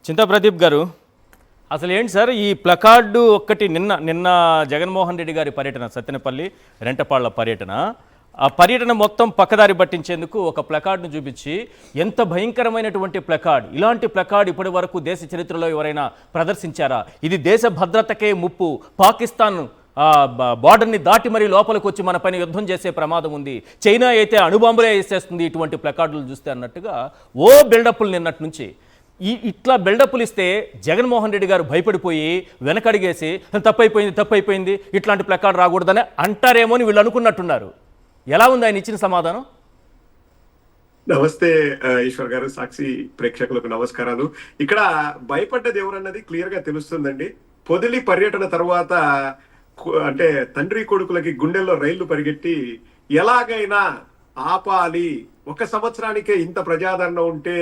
చింతా ప్రదీప్ గారు, అసలు ఏంటి సార్ ఈ ప్లకార్డు ఒక్కటి నిన్న నిన్న జగన్మోహన్ రెడ్డి గారి పర్యటన, సత్తెనపల్లి రెంటపాళ్ల పర్యటన, ఆ పర్యటన మొత్తం పక్కదారి పట్టించేందుకు ఒక ప్లకార్డును చూపించి, ఎంత భయంకరమైనటువంటి ప్లకార్డ్, ఇలాంటి ప్లకార్డ్ ఇప్పటి వరకు దేశ చరిత్రలో ఎవరైనా ప్రదర్శించారా? ఇది దేశ భద్రతకే ముప్పు, పాకిస్తాన్ బార్డర్ని దాటి మరీ లోపలికి వచ్చి మన పైన యుద్ధం చేసే ప్రమాదం ఉంది, చైనా అయితే అణుబాంబులే వేసేస్తుంది ఇటువంటి ప్లకార్డులు చూస్తే అన్నట్టుగా ఓ బిల్డప్లు నిన్నటి నుంచి. ఇట్లా బిల్డప్లు ఇస్తే జగన్మోహన్ రెడ్డి గారు భయపడిపోయి వెనకడిగేసి తప్పైపోయింది ఇట్లాంటి ప్లకార్డ్ రాకూడదని అంటారేమో అని వీళ్ళు అనుకున్నట్టున్నారు. ఎలా ఉంది ఆయన ఇచ్చిన సమాధానం? నమస్తే ఈశ్వర్ గారు, సాక్షి ప్రేక్షకులకు నమస్కారాలు. ఇక్కడ భయపడ్డది ఎవరన్నది క్లియర్ గా తెలుస్తుందండి. పొదిలి పర్యటన తర్వాత అంటే తండ్రి కొడుకులకి గుండెల్లో రైళ్లు పరిగెట్టి ఎలాగైనా ఆపాలి, ఒక సంవత్సరానికే ఇంత ప్రజాదరణ ఉంటే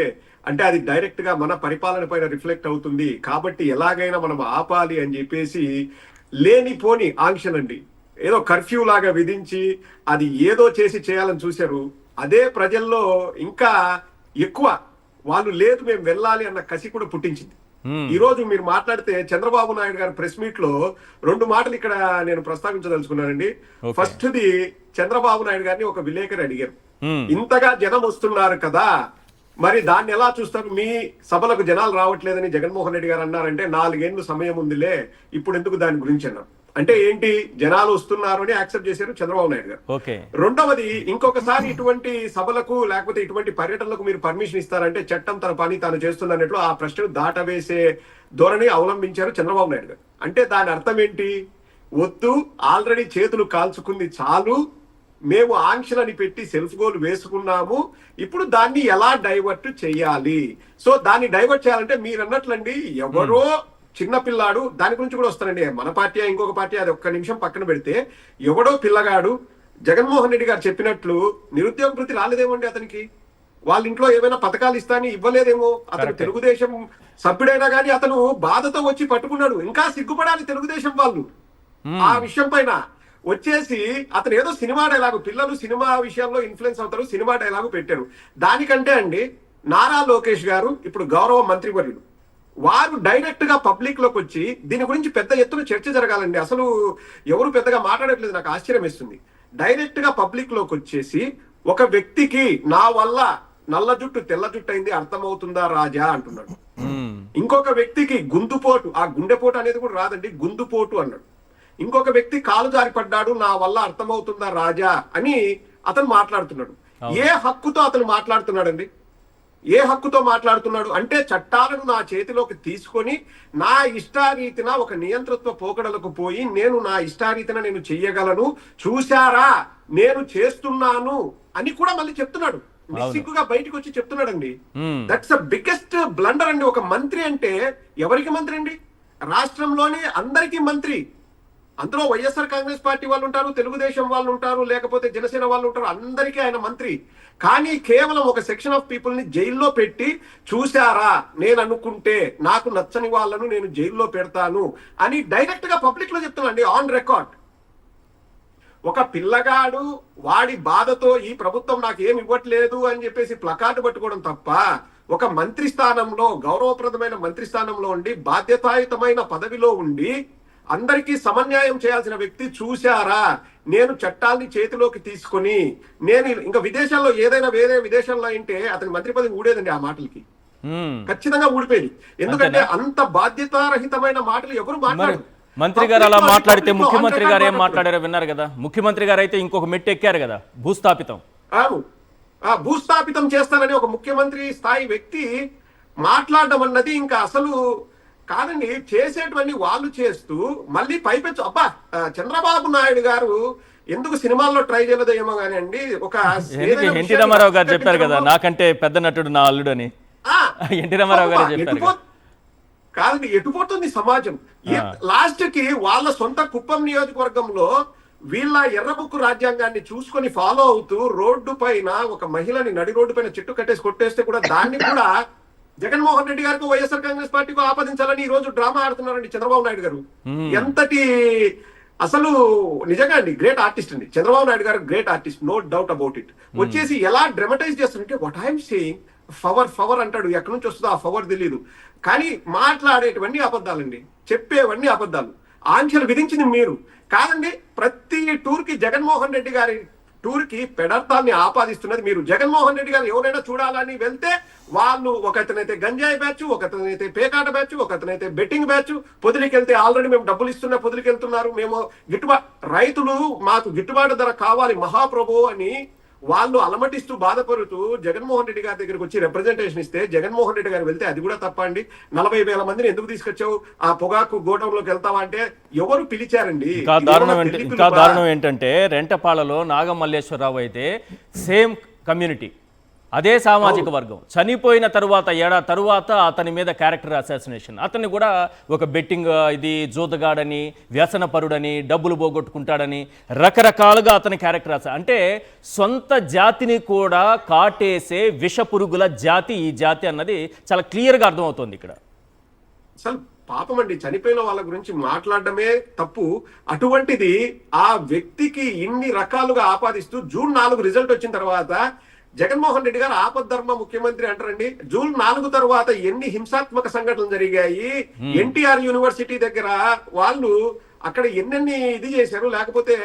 అంటే అది డైరెక్ట్ గా మన పరిపాలన పైన రిఫ్లెక్ట్ అవుతుంది కాబట్టి ఎలాగైనా మనం ఆపాలి అని చెప్పేసి లేనిపోని ఆంక్షలండి, ఏదో కర్ఫ్యూ లాగా విధించి అది ఏదో చేసి చేయాలని చూశారు. అదే ప్రజల్లో ఇంకా ఎక్కువ వాళ్ళు లేదు మేము వెళ్ళాలి అన్న కసి కూడా పుట్టించింది. ఈ రోజు మీరు మాట్లాడితే చంద్రబాబు నాయుడు గారి ప్రెస్ మీట్ లో 2 మాటలు ఇక్కడ నేను ప్రస్తావించదలుచుకున్నానండి. ఫస్ట్ ది, చంద్రబాబు నాయుడు గారిని ఒక విలేకరి అడిగారు, ఇంతగా జనం వస్తున్నారు కదా మరి దాన్ని ఎలా చూస్తారు, మీ సభలకు జనాలు రావట్లేదని జగన్మోహన్ రెడ్డి గారు అన్నారంటే 4 ఏళ్ళు సమయం ఉందిలే ఇప్పుడు ఎందుకు దాని గురించి అన్నారు. అంటే ఏంటి, జనాలు వస్తున్నారు అని యాక్సెప్ట్ చేశారు చంద్రబాబు నాయుడు గారు. రెండవది, ఇంకొకసారి ఇటువంటి సభలకు లేకపోతే ఇటువంటి పర్యటనలకు మీరు పర్మిషన్ ఇస్తారంటే చట్టం తన పని తాను చేస్తుందన్నట్లు ఆ ప్రశ్నను దాటవేసే ధోరణి అవలంబించారు చంద్రబాబు నాయుడు గారు. అంటే దాని అర్థం ఏంటి, వద్దు ఆల్రెడీ చేతులు కాల్చుకుంది చాలు, మేము ఆంక్షలని పెట్టి సెల్ఫ్ గోల్ వేసుకున్నాము, ఇప్పుడు దాన్ని ఎలా డైవర్ట్ చేయాలి. సో దాన్ని డైవర్ట్ చేయాలంటే మీరు అన్నట్లండి, ఎవరో చిన్న పిల్లాడు, దాని గురించి కూడా వస్తానండి, మన పార్టీ ఇంకొక పార్టీ అది ఒక్క నిమిషం పక్కన పెడితే, ఎవడో పిల్లగాడు జగన్మోహన్ రెడ్డి గారు చెప్పినట్లు నిరుద్యోగ వృత్తి రాలేదేమోండి అతనికి, వాళ్ళ ఇంట్లో ఏమైనా పథకాలు ఇస్తాని ఇవ్వలేదేమో, అతను తెలుగుదేశం సభ్యుడైనా కానీ అతను బాధతో వచ్చి పట్టుకున్నాడు. ఇంకా సిగ్గుపడాలి తెలుగుదేశం వాళ్ళు ఆ విషయం పైన. వచ్చేసి అతను ఏదో సినిమా డైలాగు, పిల్లలు సినిమా విషయంలో ఇన్ఫ్లుయెన్స్ అవుతారు, సినిమా డైలాగు పెట్టారు. దానికంటే అండి, నారా లోకేష్ గారు ఇప్పుడు గౌరవ మంత్రివర్యులు, వారు డైరెక్ట్ గా పబ్లిక్ లోకి వచ్చి దీని గురించి పెద్ద ఎత్తున చర్చ జరగాలండి. అసలు ఎవరు పెద్దగా మాట్లాడట్లేదు, నాకు ఆశ్చర్యం వేస్తుంది. డైరెక్ట్ గా పబ్లిక్ లోకి వచ్చేసి ఒక వ్యక్తికి నా వల్ల నల్ల జుట్టు తెల్ల జుట్టు అయింది అర్థమవుతుందా రాజా అంటున్నాడు. ఇంకొక వ్యక్తికి గుందుపోటు, ఆ గుండెపోటు అనేది కూడా రాదండి, గుందుపోటు అన్నాడు. ఇంకొక వ్యక్తి కాలు జారి పడ్డాడు, నా వల్ల అర్థమవుతుందా రాజా అని అతను మాట్లాడుతున్నాడు. ఏ హక్కుతో అతను మాట్లాడుతున్నాడండి, ఏ హక్కుతో మాట్లాడుతున్నాడు అంటే, చట్టాలను నా చేతిలోకి తీసుకొని నా ఇష్టారీతిన ఒక నియంతృత్వ పోకడలకు పోయి నేను నా ఇష్టారీతిన నేను చెయ్యగలను, చూశారా నేను చేస్తున్నాను అని కూడా మళ్ళీ చెప్తున్నాడు. నిస్సిగ్గుగా బయటకు వచ్చి చెప్తున్నాడండి. దట్స్ ద బిగ్గెస్ట్ బ్లండర్ అండి. ఒక మంత్రి అంటే ఎవరికి మంత్రి అండి, రాష్ట్రంలోనే అందరికీ మంత్రి. అందులో వైఎస్ఆర్ కాంగ్రెస్ పార్టీ వాళ్ళు ఉంటారు, తెలుగుదేశం వాళ్ళు ఉంటారు, లేకపోతే జనసేన వాళ్ళు ఉంటారు, అందరికీ ఆయన మంత్రి. కానీ కేవలం ఒక సెక్షన్ ఆఫ్ పీపుల్ ని జైల్లో పెట్టి, చూశారా నేను అనుకుంటే నాకు నచ్చని వాళ్ళను నేను జైల్లో పెడతాను అని డైరెక్ట్ గా పబ్లిక్ లో చెప్తున్నాండి, ఆన్ రికార్డ్. ఒక పిల్లగాడు వాడి బాధతో ఈ ప్రభుత్వం నాకు ఏమి ఇవ్వట్లేదు అని చెప్పేసి ప్లకార్డు పట్టుకోవడం తప్ప, ఒక మంత్రి స్థానంలో, గౌరవప్రదమైన మంత్రి స్థానంలో ఉండి బాధ్యతాయుతమైన పదవిలో ఉండి అందరికీ సమన్యాయం చేయాల్సిన వ్యక్తి, చూశారా నేను చట్టాన్ని చేతిలోకి తీసుకొని నేను ఇంకా విదేశాల్లో ఏదైనా వేరే విదేశాల్లో అయితే అతని మంత్రి పదవి ఊడేదండి. ఆ మాటలకి ఖచ్చితంగా ఊడిపోయింది. ఎందుకంటే అంత బాధ్యతారహితమైన మాటలు ఎవరు మాట్లాడారు. మంత్రి గారు అలా మాట్లాడితే ముఖ్యమంత్రి గారు ఏం మాట్లాడారో విన్నారు కదా. ముఖ్యమంత్రి గారు అయితే ఇంకొక మెట్టు ఎక్కారు కదా, భూస్థాపితం. భూస్థాపితం చేస్తానని ఒక ముఖ్యమంత్రి స్థాయి వ్యక్తి మాట్లాడడం అన్నది ఇంకా అసలు కాదండి. చేసేటువంటి వాళ్ళు చేస్తూ మళ్ళీ పైపెచ్చు, అబ్బా చంద్రబాబు నాయుడు గారు ఎందుకు సినిమాల్లో ట్రై చేయలేదో ఏమో కానీ అండి. ఒక ఎన్టీ రామారావు గారు చెప్పారు కదా, నాకంటే పెద్ద నటుడు నా అల్లుడు అని. ఎన్టీ రామారావు గారు చెప్పారు. కాదండి, ఎటుపోతుంది సమాజం. లాస్ట్ కి వాళ్ళ సొంత కుప్పం నియోజకవర్గంలో వీళ్ళ ఎర్రబుక్కు రాజ్యాంగాన్ని చూసుకొని ఫాలో అవుతూ రోడ్డు పైన ఒక మహిళని నడి రోడ్డు పైన చెట్టు కట్టేసి కొట్టేస్తే కూడా దాన్ని కూడా జగన్మోహన్ రెడ్డి గారికి, వైఎస్ఆర్ కాంగ్రెస్ పార్టీకి ఆపాదించాలని ఈ రోజు డ్రామా ఆడుతున్నారండి చంద్రబాబు నాయుడు గారు. ఎంతటి అసలు నిజంగా అండి గ్రేట్ ఆర్టిస్ట్ అండి చంద్రబాబు నాయుడు గారు, great artist, no doubt about it. వచ్చేసి ఎలా డ్రామటైజ్ చేస్తారంటే, వాట్ ఐఎమ్ సేయింగ్ ఫవర్ అంటాడు, ఎక్కడి నుంచి వస్తుందో ఆ ఫవర్ తెలియదు. కానీ మాట్లాడేటివన్నీ అబద్ధాలండి, చెప్పేవన్నీ అబద్ధాలు. ఆంక్షలు విధించింది మీరు కాదండి. ప్రతి టూర్కి జగన్మోహన్ రెడ్డి గారి టూర్కి పెడర్థాన్ని ఆపాదిస్తున్నది మీరు. జగన్మోహన్ రెడ్డి గారు ఎవరైనా చూడాలని వెళ్తే వాళ్ళు ఒకతనైతే గంజాయి బ్యాచ్, ఒకతనైతే పేకాట బ్యాచ్, ఒకతనైతే బెట్టింగ్ బ్యాచ్. పొదిలికి వెళ్తే ఆల్రెడీ మేము డబ్బులు ఇస్తున్నా పొదిలికి వెళ్తున్నారు, మేము రైతులు మాకు గిట్టుబాటు ధర కావాలి మహాప్రభు అని వాళ్ళు అలమటిస్తూ బాధపడుతూ జగన్మోహన్ రెడ్డి గారి దగ్గరికి వచ్చి రిప్రజెంటేషన్ ఇస్తే జగన్మోహన్ రెడ్డి గారు వెళ్తే అది కూడా తప్ప అండి. 40,000 మందిని ఎందుకు తీసుకొచ్చావు, ఆ పొగాకు గోడౌన్ లోకి వెళ్తావా అంటే ఎవరు పిలిచారండి? ఇంకా దారుణం ఏంటంటే రెంటపాళ్లలో నాగమల్లేశ్వరరావు అయితే సేమ్ కమ్యూనిటీ, అదే సామాజిక వర్గం, చనిపోయిన తరువాత ఏడాది తరువాత అతని మీద క్యారెక్టర్ అసాసినేషన్. అతన్ని కూడా ఒక బెట్టింగ్ ఇది జూతగాడని, వ్యసనపరుడని, డబ్బులు పోగొట్టుకుంటాడని రకరకాలుగా అతని క్యారెక్టర్ అంటే సొంత జాతిని కూడా కాటేసే విషపురుగుల జాతి ఈ జాతి అన్నది చాలా క్లియర్గా అర్థమవుతోంది ఇక్కడ. అసలు పాపం అండి, చనిపోయిన వాళ్ళ గురించి మాట్లాడడమే తప్పు. అటువంటిది ఆ వ్యక్తికి ఇన్ని రకాలుగా ఆపాదిస్తూ జూన్ 4 రిజల్ట్ వచ్చిన తర్వాత జగన్మోహన్ రెడ్డి గారు ఆపద్ధర్మ ముఖ్యమంత్రి అంటారండి. జూన్ 4 తర్వాత ఎన్ని హింసాత్మక సంఘటనలు జరిగాయి, ఎన్టీఆర్ యూనివర్సిటీ దగ్గర వాళ్ళు అక్కడ ఎన్నెన్ని ఇది చేశారు, లేకపోతే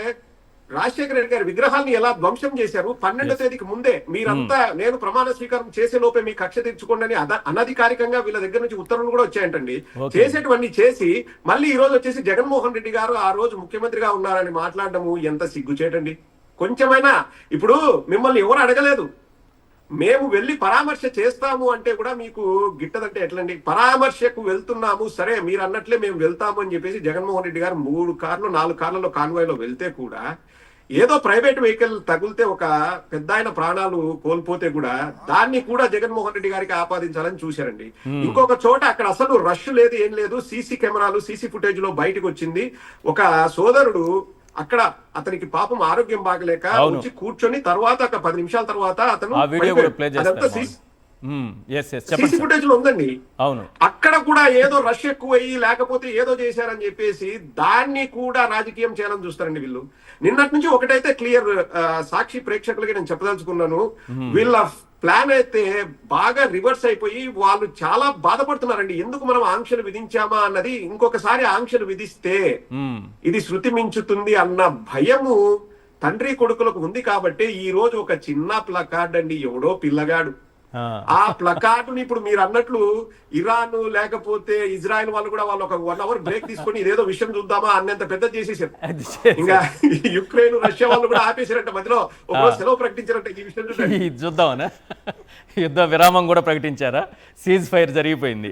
రాజశేఖర రెడ్డి గారి విగ్రహాన్ని ఎలా ధ్వంసం చేశారు. 12వ తేదీకి ముందే మీరంతా నేను ప్రమాణ స్వీకారం చేసే లోపే మీ కక్ష తీర్చుకోండి అనధికారికంగా వీళ్ళ దగ్గర నుంచి ఉత్తర్వులు కూడా వచ్చాయంటండి. చేసేటివన్నీ చేసి మళ్ళీ ఈ రోజు వచ్చేసి జగన్మోహన్ రెడ్డి గారు ఆ రోజు ముఖ్యమంత్రిగా ఉన్నారని మాట్లాడడము ఎంత సిగ్గుచేటండి. కొంచెమైనా ఇప్పుడు మిమ్మల్ని ఎవరు అడగలేదు, మేము వెళ్ళి పరామర్శ చేస్తాము అంటే కూడా మీకు గిట్టదంటే ఎట్లండి? పరామర్శకు వెళ్తున్నాము సరే, మీరు అన్నట్లే మేము వెళ్తాము అని చెప్పేసి జగన్మోహన్ రెడ్డి గారు 3 కార్లు 4 కార్లలో కాన్వాయ్లో వెళ్తే కూడా ఏదో ప్రైవేట్ వెహికల్ తగిలితే ఒక పెద్ద ఆయన ప్రాణాలు కోల్పోతే కూడా దాన్ని కూడా జగన్మోహన్ రెడ్డి గారికి ఆపాదించాలని చూశారండి. ఇంకొక చోట అక్కడ అసలు రష్ లేదు, ఏం లేదు, సీసీ కెమెరాలు సీసీ ఫుటేజ్ లో బయటకు వచ్చింది. ఒక సోదరుడు అక్కడ అతనికి పాపం ఆరోగ్యం బాగలేక వచ్చి కూర్చొని తర్వాత ఒక 10 నిమిషాల తర్వాత అతను సీసీ ఫుటేజ్ లో ఉందండి. అవును, అక్కడ కూడా ఏదో రష్ ఎక్కువయ్యి లేకపోతే ఏదో చేశారని చెప్పేసి దాన్ని కూడా రాజకీయం చేయాలని చూస్తారండి వీళ్ళు. నిన్నటి నుంచి ఒకటైతే క్లియర్, సాక్షి ప్రేక్షకులకి నేను చెప్పదలుచుకున్నాను, వీళ్ళ ప్లాన్ అయితే బాగా రివర్స్ అయిపోయి వాళ్ళు చాలా బాధపడుతున్నారండి. ఎందుకు మనం ఆంక్షలు విధించామా అన్నది, ఇంకొకసారి ఆంక్షలు విధిస్తే ఇది శృతి మించుతుంది అన్న భయము తండ్రి కొడుకులకు ఉంది. కాబట్టి ఈ రోజు ఒక చిన్న ప్లకార్డ్ అండి, ఎవడో పిల్లగాడు ఆ ప్లకార్డుని ఇప్పుడు మీరు అన్నట్లు ఇరాన్ లేకపోతే ఇజ్రాయెల్ వాళ్ళు కూడా వాళ్ళు ఒక 1 అవర్ బ్రేక్ తీసుకొని ఇదేదో విషయం చూద్దామా అన్నంత పెద్ద చేసేసారు. ఇంకా యుక్రెయిన్ రష్యా వాళ్ళు కూడా ఆపేసారంట, మధ్యలో ఒక సెలవు ప్రకటించారంట. ఈ విషయం చూద్దామనా, యుద్ధ విరామం కూడా ప్రకటించారా, సీజ్ ఫైర్ జరిగిపోయింది.